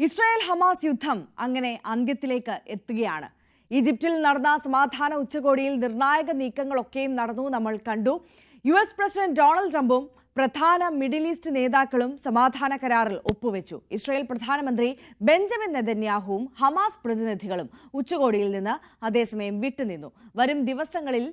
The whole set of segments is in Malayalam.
ഇസ്രായേൽ ഹമാസ് യുദ്ധം അങ്ങനെ അന്ത്യത്തിലേക്ക് എത്തുകയാണ്. ഈജിപ്തിൽ നടന്ന സമാധാന ഉച്ചകോടിയിൽ നിർണായക നീക്കങ്ങളൊക്കെയും നടന്നു നമ്മൾ കണ്ടു. US പ്രസിഡന്റ് ഡൊണാൾഡ് ട്രംപും പ്രധാന മിഡിൽ ഈസ്റ്റ് നേതാക്കളും സമാധാന കരാറിൽ ഒപ്പുവെച്ചു. ഇസ്രായേൽ പ്രധാനമന്ത്രി ബെഞ്ചമിൻ നെതന്യാഹുവും ഹമാസ് പ്രതിനിധികളും ഉച്ചകോടിയിൽ നിന്ന് അതേസമയം വിട്ടുനിന്നു. വരും ദിവസങ്ങളിൽ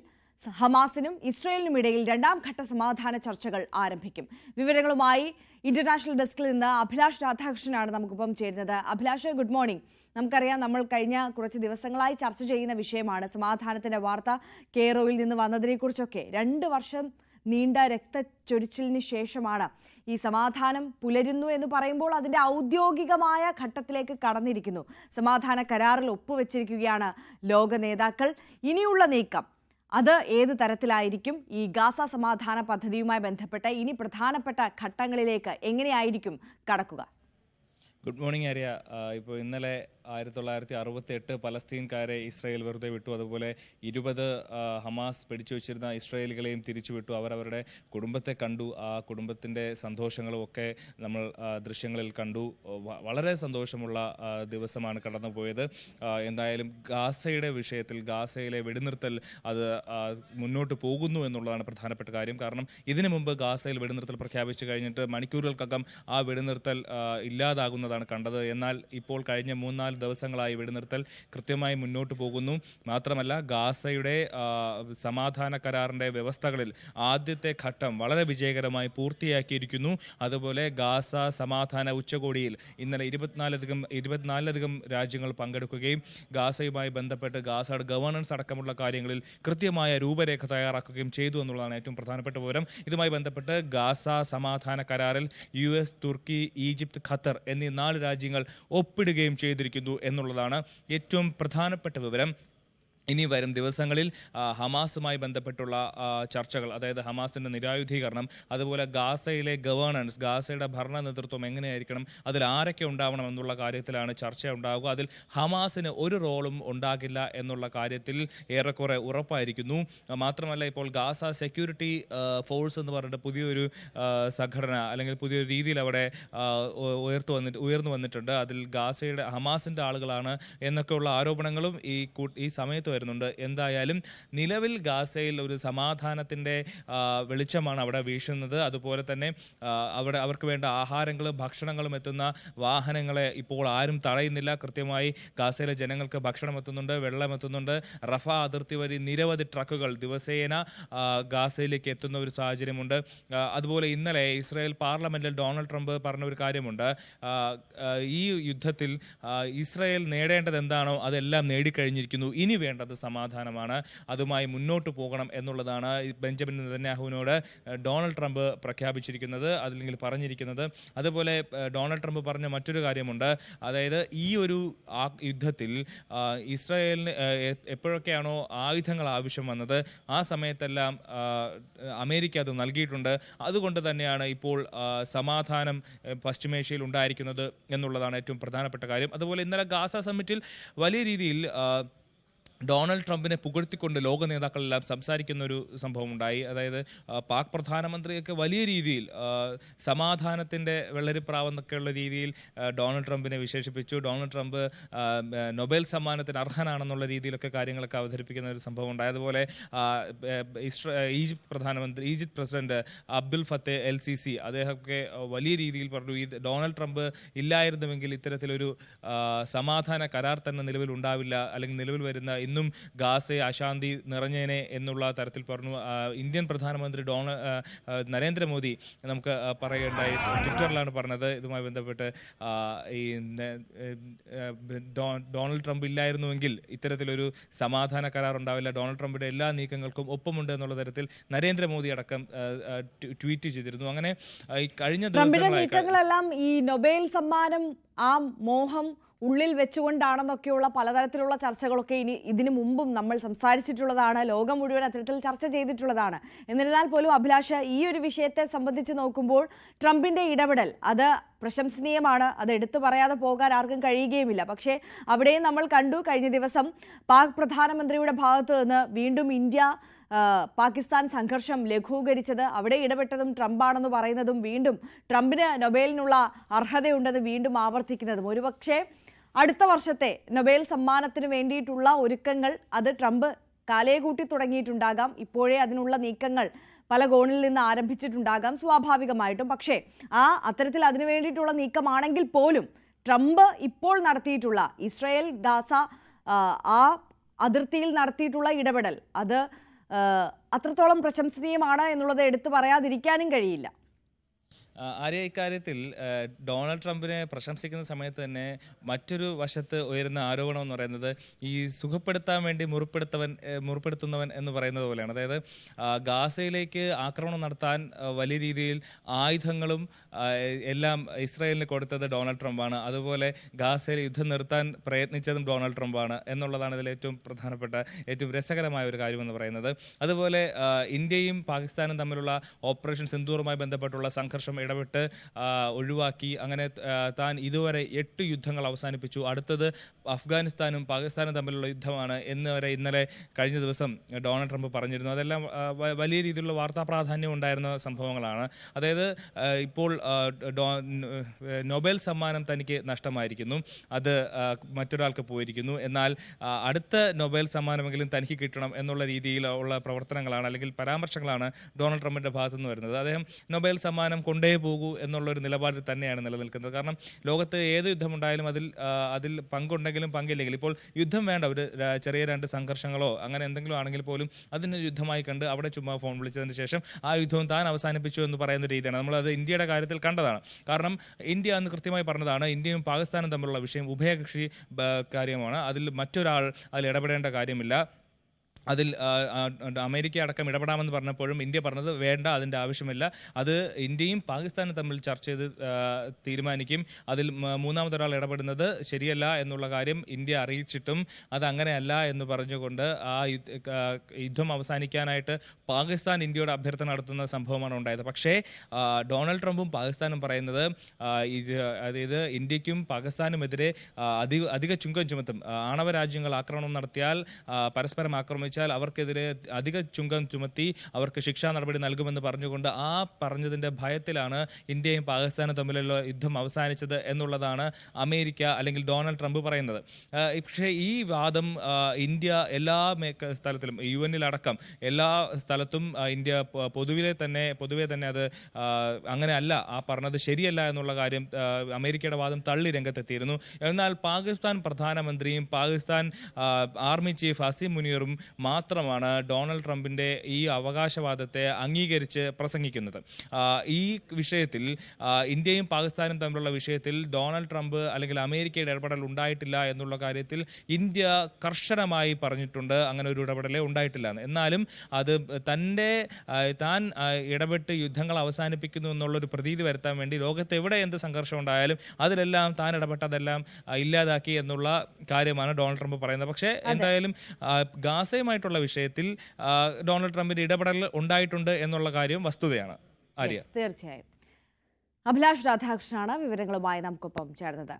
ഹമാസിനും ഇസ്രായേലിനുമിടയിൽ രണ്ടാം ഘട്ട സമാധാന ചർച്ചകൾ ആരംഭിക്കും. വിവരങ്ങളുമായി ഇന്റർനാഷണൽ ഡെസ്കിൽ നിന്ന് അഭിലാഷ് രാധാകൃഷ്ണനാണ് നമുക്കൊപ്പം ചേരുന്നത്. Abhilash, good morning. നമുക്കറിയാം, നമ്മൾ കഴിഞ്ഞ കുറച്ച് ദിവസങ്ങളായി ചർച്ച ചെയ്യുന്ന വിഷയമാണ് സമാധാനത്തിന്റെ വാർത്ത കെയ്റോയിൽ നിന്ന് വന്നതിനെക്കുറിച്ചൊക്കെ. 2 വർഷം നീണ്ട രക്തച്ചൊരിച്ചിലിന് ശേഷമാണ് ഈ സമാധാനം പുലരുന്നു എന്ന് പറയുമ്പോൾ അതിൻ്റെ ഔദ്യോഗികമായ ഘട്ടത്തിലേക്ക് കടന്നിരിക്കുന്നു. സമാധാന കരാറിൽ ഒപ്പുവെച്ചിരിക്കുകയാണ് ലോക നേതാക്കൾ. ഇനിയുള്ള നീക്കം അത് ഏത് തരത്തിലായിരിക്കും? ഈ ഗാസ സമാധാന പദ്ധതിയുമായി ബന്ധപ്പെട്ട ഇനി പ്രധാനപ്പെട്ട ഘട്ടങ്ങളിലേക്ക് എങ്ങനെയായിരിക്കും കടക്കുക? Good morning Arya. ഇപ്പോൾ ഇന്നലെ 1968 പലസ്തീൻകാരെ ഇസ്രായേൽ വെറുതെ വിട്ടു. അതുപോലെ 20 ഹമാസ് പിടിച്ചു വെച്ചിരുന്ന ഇസ്രായേലികളെയും തിരിച്ചു വിട്ടു. അവരവരുടെ കുടുംബത്തെ കണ്ടു. ആ കുടുംബത്തിൻ്റെ സന്തോഷങ്ങളും ഒക്കെ നമ്മൾ ദൃശ്യങ്ങളിൽ കണ്ടു. വളരെ സന്തോഷമുള്ള ദിവസമാണ് കടന്നു പോയത്. എന്തായാലും ഗാസയുടെ വിഷയത്തിൽ ഗാസയിലെ വെടിനിർത്തൽ അത് മുന്നോട്ട് പോകുന്നു എന്നുള്ളതാണ് പ്രധാനപ്പെട്ട കാര്യം. കാരണം ഇതിനു മുമ്പ് ഗാസയിൽ വെടിനിർത്തൽ പ്രഖ്യാപിച്ചു കഴിഞ്ഞിട്ട് മണിക്കൂറുകൾക്കകം ആ വെടിനിർത്തൽ ഇല്ലാതാകുന്നതാണ് കണ്ടത്. എന്നാൽ ഇപ്പോൾ കഴിഞ്ഞ 3-4 ദിവസങ്ങളായി വെടിനിർത്തൽ കൃത്യമായി മുന്നോട്ട് പോകുന്നു. മാത്രമല്ല, ഗാസയുടെ സമാധാന കരാറിൻ്റെ വ്യവസ്ഥകളിൽ ആദ്യത്തെ ഘട്ടം വളരെ വിജയകരമായി പൂർത്തിയാക്കിയിരിക്കുന്നു. അതുപോലെ ഗാസ സമാധാന ഉച്ചകോടിയിൽ ഇന്നലെ 24ലധികം രാജ്യങ്ങൾ പങ്കെടുക്കുകയും ഗാസയുമായി ബന്ധപ്പെട്ട് ഗാസയുടെ ഗവേണൻസ് അടക്കമുള്ള കാര്യങ്ങളിൽ കൃത്യമായ രൂപരേഖ തയ്യാറാക്കുകയും ചെയ്തു എന്നുള്ളതാണ് ഏറ്റവും പ്രധാനപ്പെട്ട വിവരം. ഇതുമായി ബന്ധപ്പെട്ട് ഗാസ സമാധാന കരാറിൽ US, തുർക്കി, ഈജിപ്ത്, ഖത്തർ എന്നീ 4 രാജ്യങ്ങൾ ഒപ്പിടുകയും ചെയ്തിരിക്കുന്നു എന്നുള്ളതാണ് ഏറ്റവും പ്രധാനപ്പെട്ട വിവരം. ഇനി വരും ദിവസങ്ങളിൽ ഹമാസുമായി ബന്ധപ്പെട്ടുള്ള ചർച്ചകൾ, അതായത് ഹമാസിൻ്റെ നിരായുധീകരണം, അതുപോലെ ഗാസയിലെ ഗവേണൻസ്, ഗാസയുടെ ഭരണ നേതൃത്വം എങ്ങനെയായിരിക്കണം, അതിൽ ആരൊക്കെ ഉണ്ടാവണം എന്നുള്ള കാര്യത്തിലാണ് ചർച്ച ഉണ്ടാവുക. അതിൽ ഹമാസിന് ഒരു റോളും ഉണ്ടാകില്ല എന്നുള്ള കാര്യത്തിൽ ഏറെക്കുറെ ഉറപ്പായിരിക്കുന്നു. മാത്രമല്ല, ഇപ്പോൾ ഗാസ സെക്യൂരിറ്റി ഫോഴ്സ് എന്ന് പറഞ്ഞിട്ട് പുതിയൊരു സംഘടന അല്ലെങ്കിൽ പുതിയൊരു രീതിയിൽ അവിടെ ഉയർന്നു വന്നിട്ടുണ്ട്. അതിൽ ഗാസയുടെ ഹമാസിൻ്റെ ആളുകളാണ് എന്നൊക്കെയുള്ള ആരോപണങ്ങളും ഈ സമയത്ത് വരുന്നുണ്ട്. എന്തായാലും നിലവിൽ ഗാസയിൽ ഒരു സമാധാനത്തിൻ്റെ വെളിച്ചമാണ് അവിടെ വീശുന്നത്. അതുപോലെ തന്നെ അവിടെ അവർക്ക് വേണ്ട ആഹാരങ്ങളും ഭക്ഷണങ്ങളും എത്തുന്ന വാഹനങ്ങളെ ഇപ്പോൾ ആരും തടയുന്നില്ല. കൃത്യമായി ഗാസയിലെ ജനങ്ങൾക്ക് ഭക്ഷണം എത്തുന്നുണ്ട്, വെള്ളം എത്തുന്നുണ്ട്. റഫ അതിർത്തി വഴി നിരവധി ട്രക്കുകൾ ദിവസേന ഗാസയിലേക്ക് എത്തുന്ന ഒരു സാഹചര്യമുണ്ട്. അതുപോലെ ഇന്നലെ ഇസ്രായേൽ പാർലമെന്റിൽ ഡൊണാൾഡ് ട്രംപ് പറഞ്ഞ ഒരു കാര്യമുണ്ട്. ഈ യുദ്ധത്തിൽ ഇസ്രായേൽ നേടേണ്ടത് എന്താണോ അതെല്ലാം നേടിക്കഴിഞ്ഞിരിക്കുന്നു, ഇനി വേണ്ടത് സമാധാനമാണ്, അതുമായി മുന്നോട്ട് പോകണം എന്നുള്ളതാണ് ബെഞ്ചമിൻ നെതന്യാഹുവിനോട് ഡൊണാൾഡ് ട്രംപ് പ്രഖ്യാപിച്ചിരിക്കുന്നത്, അല്ലെങ്കിൽ പറഞ്ഞിരിക്കുന്നത്. അതുപോലെ ഡൊണാൾഡ് ട്രംപ് പറഞ്ഞ മറ്റൊരു കാര്യമുണ്ട്. അതായത് ഈ ഒരു യുദ്ധത്തിൽ ഇസ്രായേലിന് എപ്പോഴൊക്കെയാണോ ആയുധങ്ങൾ ആവശ്യം വന്നത് ആ സമയത്തെല്ലാം അമേരിക്ക അത് നൽകിയിട്ടുണ്ട്. അതുകൊണ്ട് തന്നെയാണ് ഇപ്പോൾ സമാധാനം പശ്ചിമേഷ്യയിൽ ഉണ്ടായിരിക്കുന്നത് എന്നുള്ളതാണ് ഏറ്റവും പ്രധാനപ്പെട്ട കാര്യം. അതുപോലെ ഇന്നലെ ഗാസ സമ്മിറ്റിൽ വലിയ രീതിയിൽ ഡൊണാൾഡ് ട്രംപിനെ പുകഴ്ത്തിക്കൊണ്ട് ലോക നേതാക്കളെല്ലാം സംസാരിക്കുന്ന ഒരു സംഭവം ഉണ്ടായി. അതായത് പാക് പ്രധാനമന്ത്രിയൊക്കെ വലിയ രീതിയിൽ സമാധാനത്തിൻ്റെ വെള്ളരിപ്രാവെന്നൊക്കെയുള്ള രീതിയിൽ ഡൊണാൾഡ് ട്രംപിനെ വിശേഷിപ്പിച്ചു. ഡൊണാൾഡ് ട്രംപ് നൊബേൽ സമ്മാനത്തിന് അർഹനാണെന്നുള്ള രീതിയിലൊക്കെ കാര്യങ്ങളൊക്കെ അവതരിപ്പിക്കുന്ന ഒരു സംഭവം ഉണ്ടായി. അതുപോലെ Egypt president Abdul Fateh LCC അദ്ദേഹമൊക്കെ വലിയ രീതിയിൽ പറഞ്ഞു, ഈ ഡൊണാൾഡ് ട്രംപ് ഇല്ലായിരുന്നുവെങ്കിൽ ഇത്തരത്തിലൊരു സമാധാന കരാർ തന്നെ നിലവിൽ ഉണ്ടാവില്ല, അല്ലെങ്കിൽ നിലവിൽ വരുന്ന ഇന്നും ഗാസയെ അശാന്തി നിറഞ്ഞേനെ എന്നുള്ള തരത്തിൽ പറഞ്ഞു. ഇന്ത്യൻ പ്രധാനമന്ത്രി നരേന്ദ്രമോദി നമുക്ക് പറയുകയുണ്ടായി, ട്വിറ്ററിലാണ് പറഞ്ഞത്. ഇതുമായി ബന്ധപ്പെട്ട് ഈ ഡൊണാൾഡ് ട്രംപ് ഇല്ലായിരുന്നുവെങ്കിൽ ഇത്തരത്തിലൊരു സമാധാന കരാർ ഉണ്ടാവില്ല, ഡൊണാൾഡ് ട്രംപിന്റെ എല്ലാ നീക്കങ്ങൾക്കും ഒപ്പമുണ്ട് എന്നുള്ള തരത്തിൽ നരേന്ദ്രമോദി അടക്കം ട്വീറ്റ് ചെയ്തിരുന്നു. അങ്ങനെ ഈ കഴിഞ്ഞ ദിവസങ്ങളെല്ലാം ഈ നൊബേൽ സമ്മാനം ആ മോഹം ഉള്ളിൽ വെച്ചുകൊണ്ടാണെന്നൊക്കെയുള്ള പലതരത്തിലുള്ള ചർച്ചകളൊക്കെ ഇതിനു മുമ്പും നമ്മൾ സംസാരിച്ചിട്ടുള്ളതാണ്. ലോകം മുഴുവൻ അത്തരത്തിൽ ചർച്ച ചെയ്തിട്ടുള്ളതാണ്. എന്നിരുന്നാൽ പോലും അഭിലാഷ്, ഈ ഒരു വിഷയത്തെ സംബന്ധിച്ച് നോക്കുമ്പോൾ ട്രംപിന്റെ ഇടപെടൽ അത് പ്രശംസനീയമാണ്. അത് എടുത്തു പറയാതെ പോകാൻ ആർക്കും കഴിയുകയുമില്ല. പക്ഷേ അവിടെയും നമ്മൾ കണ്ടു, കഴിഞ്ഞ ദിവസം പാക് പ്രധാനമന്ത്രിയുടെ ഭാഗത്ത് നിന്ന് വീണ്ടും ഇന്ത്യ പാകിസ്ഥാൻ സംഘർഷം ലഘൂകരിച്ചത്, അവിടെ ഇടപെട്ടതും ട്രംപാണെന്ന് പറയുന്നതും വീണ്ടും ട്രംപിന് നൊബേലിനുള്ള അർഹതയുണ്ടെന്ന് വീണ്ടും ആവർത്തിക്കുന്നതും ഒരുപക്ഷെ അടുത്ത വർഷത്തെ നൊബേൽ സമ്മാനത്തിന് വേണ്ടിയിട്ടുള്ള ഒരുക്കങ്ങൾ അത് ട്രംപ് കാലേകൂട്ടി തുടങ്ങിയിട്ടുണ്ടാകാം. ഇപ്പോഴേ അതിനുള്ള നീക്കങ്ങൾ പല കോണിൽ നിന്ന് ആരംഭിച്ചിട്ടുണ്ടാകാം സ്വാഭാവികമായിട്ടും. പക്ഷേ അത്തരത്തിൽ അതിനു വേണ്ടിയിട്ടുള്ള നീക്കമാണെങ്കിൽ പോലും ട്രംപ് ഇപ്പോൾ നടത്തിയിട്ടുള്ള ഇസ്രായേൽ ഗാസ ആ അതിർത്തിയിൽ നടത്തിയിട്ടുള്ള ഇടപെടൽ അത് അത്രത്തോളം പ്രശംസനീയമാണ് എന്നുള്ളത് എടുത്തു പറയാതിരിക്കാനും കഴിയില്ല. ആര്യ, ഇക്കാര്യത്തിൽ ഡൊണാൾഡ് ട്രംപിനെ പ്രശംസിക്കുന്ന സമയത്ത് തന്നെ മറ്റൊരു വശത്ത് ഉയരുന്ന ആരോപണം എന്ന് പറയുന്നത് ഈ സുഖപ്പെടുത്താൻ വേണ്ടി മുറിപ്പെടുത്തുന്നവൻ എന്ന് പറയുന്നത് പോലെയാണ്. അതായത് ഗാസയിലേക്ക് ആക്രമണം നടത്താൻ വലിയ രീതിയിൽ ആയുധങ്ങളും എല്ലാം ഇസ്രായേലിന് കൊടുത്തത് ഡൊണാൾഡ് ട്രംപാണ്. അതുപോലെ ഗാസയിൽ യുദ്ധം നിർത്താൻ പ്രയത്നിച്ചതും ഡൊണാൾഡ് ട്രംപാണ് എന്നുള്ളതാണ് ഇതിൽ ഏറ്റവും പ്രധാനപ്പെട്ട ഏറ്റവും രസകരമായ ഒരു കാര്യമെന്ന് പറയുന്നത്. അതുപോലെ ഇന്ത്യയും പാകിസ്ഥാനും തമ്മിലുള്ള ഓപ്പറേഷൻ സിന്ദൂറുമായി ബന്ധപ്പെട്ടുള്ള സംഘർഷം ഇടപെട്ട് ഒഴിവാക്കി. അങ്ങനെ താൻ ഇതുവരെ 8 യുദ്ധങ്ങൾ അവസാനിപ്പിച്ചു. അടുത്തത് അഫ്ഗാനിസ്ഥാനും പാകിസ്ഥാനും തമ്മിലുള്ള യുദ്ധമാണ് എന്ന് വരെ ഇന്നലെ കഴിഞ്ഞ ദിവസം ഡൊണാൾഡ് ട്രംപ് പറഞ്ഞിരുന്നു. അതെല്ലാം വലിയ രീതിയിലുള്ള വാർത്താ പ്രാധാന്യം ഉണ്ടായിരുന്ന സംഭവങ്ങളാണ്. അതായത് ഇപ്പോൾ നൊബേൽ സമ്മാനം തനിക്ക് നഷ്ടമായിരിക്കുന്നു, അത് മറ്റൊരാൾക്ക് പോയിരിക്കുന്നു. എന്നാൽ അടുത്ത നൊബേൽ സമ്മാനമെങ്കിലും തനിക്ക് കിട്ടണം എന്നുള്ള രീതിയിലുള്ള പ്രവർത്തനങ്ങളാണ് അല്ലെങ്കിൽ പരാമർശങ്ങളാണ് ഡൊണാൾഡ് ട്രംപിൻ്റെ ഭാഗത്തു നിന്ന് വരുന്നത്. അദ്ദേഹം നൊബേൽ സമ്മാനം കൊണ്ടേ പോകൂ എന്നുള്ളൊരു നിലപാടിൽ തന്നെയാണ് നിലനിൽക്കുന്നത്. കാരണം ലോകത്ത് ഏത് യുദ്ധമുണ്ടായാലും അതിൽ പങ്കുണ്ടെങ്കിലും പങ്കില്ലെങ്കിലും ഇപ്പോൾ യുദ്ധം വേണ്ട, ഒരു ചെറിയ 2 സംഘർഷങ്ങളോ അങ്ങനെ എന്തെങ്കിലും ആണെങ്കിൽ പോലും അതിന് യുദ്ധമായി കണ്ട് അവിടെ ചുമ്മാ ഫോൺ വിളിച്ചതിന് ശേഷം ആ യുദ്ധവും താൻ അവസാനിപ്പിച്ചു എന്ന് പറയുന്ന രീതിയാണ്. നമ്മളത് ഇന്ത്യയുടെ കാര്യത്തിൽ കണ്ടതാണ്. കാരണം ഇന്ത്യ അന്ന് കൃത്യമായി പറഞ്ഞതാണ്, ഇന്ത്യയും പാകിസ്ഥാനും തമ്മിലുള്ള വിഷയം ഉഭയകക്ഷി കാര്യമാണ്, അതിൽ മറ്റൊരാൾ അതിൽ ഇടപെടേണ്ട കാര്യമില്ല. അതിൽ അമേരിക്ക അടക്കം ഇടപെടാമെന്ന് പറഞ്ഞപ്പോഴും ഇന്ത്യ പറഞ്ഞത് വേണ്ട, അതിൻ്റെ ആവശ്യമില്ല, അത് ഇന്ത്യയും പാകിസ്ഥാനും തമ്മിൽ ചർച്ച ചെയ്ത് തീരുമാനിക്കും, അതിൽ മൂന്നാമതൊരാൾ ഇടപെടുന്നത് ശരിയല്ല എന്നുള്ള കാര്യം ഇന്ത്യ അറിയിച്ചിട്ടും അത് അങ്ങനെയല്ല എന്ന് പറഞ്ഞുകൊണ്ട് ആ യുദ്ധം അവസാനിക്കാനായിട്ട് പാകിസ്ഥാൻ ഇന്ത്യയോട് അഭ്യർത്ഥന നടത്തുന്ന സംഭവമാണ് ഉണ്ടായത്. പക്ഷേ ഡൊണാൾഡ് ട്രംപും പാകിസ്ഥാനും പറയുന്നത് അതായത് ഇന്ത്യക്കും പാകിസ്ഥാനുമെതിരെ അധിക ചുങ്കം ചുമത്തും, ആണവ രാജ്യങ്ങൾ ആക്രമണം നടത്തിയാൽ പരസ്പരം ആക്രമിച്ച് അവർക്കെതിരെ അധിക ചുങ്കം ചുമത്തി അവർക്ക് ശിക്ഷാ നടപടി നൽകുമെന്ന് പറഞ്ഞുകൊണ്ട് ആ പറഞ്ഞതിൻ്റെ ഭയത്തിലാണ് ഇന്ത്യയും പാകിസ്ഥാനും തമ്മിലുള്ള യുദ്ധം അവസാനിച്ചത് എന്നുള്ളതാണ് അമേരിക്ക അല്ലെങ്കിൽ ഡൊണാൾഡ് ട്രംപ് പറയുന്നത്. പക്ഷേ ഈ വാദം ഇന്ത്യ എല്ലാ സ്ഥലത്തിലും UN-ലടക്കം എല്ലാ സ്ഥലത്തും ഇന്ത്യ പൊതുവെ തന്നെ അത് അങ്ങനെ അല്ല, ആ പറഞ്ഞത് ശരിയല്ല എന്നുള്ള കാര്യം അമേരിക്കയുടെ വാദം തള്ളി രംഗത്തെത്തിയിരുന്നു. എന്നാൽ പാകിസ്ഥാൻ പ്രധാനമന്ത്രിയും പാകിസ്ഥാൻ ആർമി ചീഫ് അസീം മുനീറും മാത്രമാണ് ഡൊണാൾഡ് ട്രംപിൻ്റെ ഈ അവകാശവാദത്തെ അംഗീകരിച്ച് പ്രസംഗിക്കുന്നത്. ഈ വിഷയത്തിൽ ഇന്ത്യയും പാകിസ്ഥാനും തമ്മിലുള്ള വിഷയത്തിൽ ഡൊണാൾഡ് ട്രംപ് അല്ലെങ്കിൽ അമേരിക്കയുടെ ഇടപെടൽ ഉണ്ടായിട്ടില്ല എന്നുള്ള കാര്യത്തിൽ ഇന്ത്യ കർശനമായി പറഞ്ഞിട്ടുണ്ട്, അങ്ങനെ ഒരു ഇടപെടലേ ഉണ്ടായിട്ടില്ല എന്ന്. എന്നാലും അത് താൻ ഇടപെട്ട് യുദ്ധങ്ങൾ അവസാനിപ്പിക്കുന്നു എന്നുള്ളൊരു പ്രതീതി വരുത്താൻ വേണ്ടി ലോകത്ത് എവിടെ എന്ത് സംഘർഷം ഉണ്ടായാലും അതിലെല്ലാം താൻ ഇടപെട്ടതെല്ലാം ഇല്ലാതാക്കി എന്നുള്ള കാര്യമാണ് ഡൊണാൾഡ് ട്രംപ് പറയുന്നത്. പക്ഷേ എന്തായാലും ഗാസയുമായിട്ടുള്ള വിഷയത്തിൽ ഡൊണാൾഡ് ട്രംപിന്റെ ഇടപെടൽ ഉണ്ടായിട്ടുണ്ട് എന്നുള്ള കാര്യം വസ്തുതയാണ്. ആര്യ, തീർച്ചയായും. അഭിലാഷ് രാധാകൃഷ്ണനാണ് വിവരങ്ങളുമായി നമുക്കൊപ്പം ചേർന്നത്.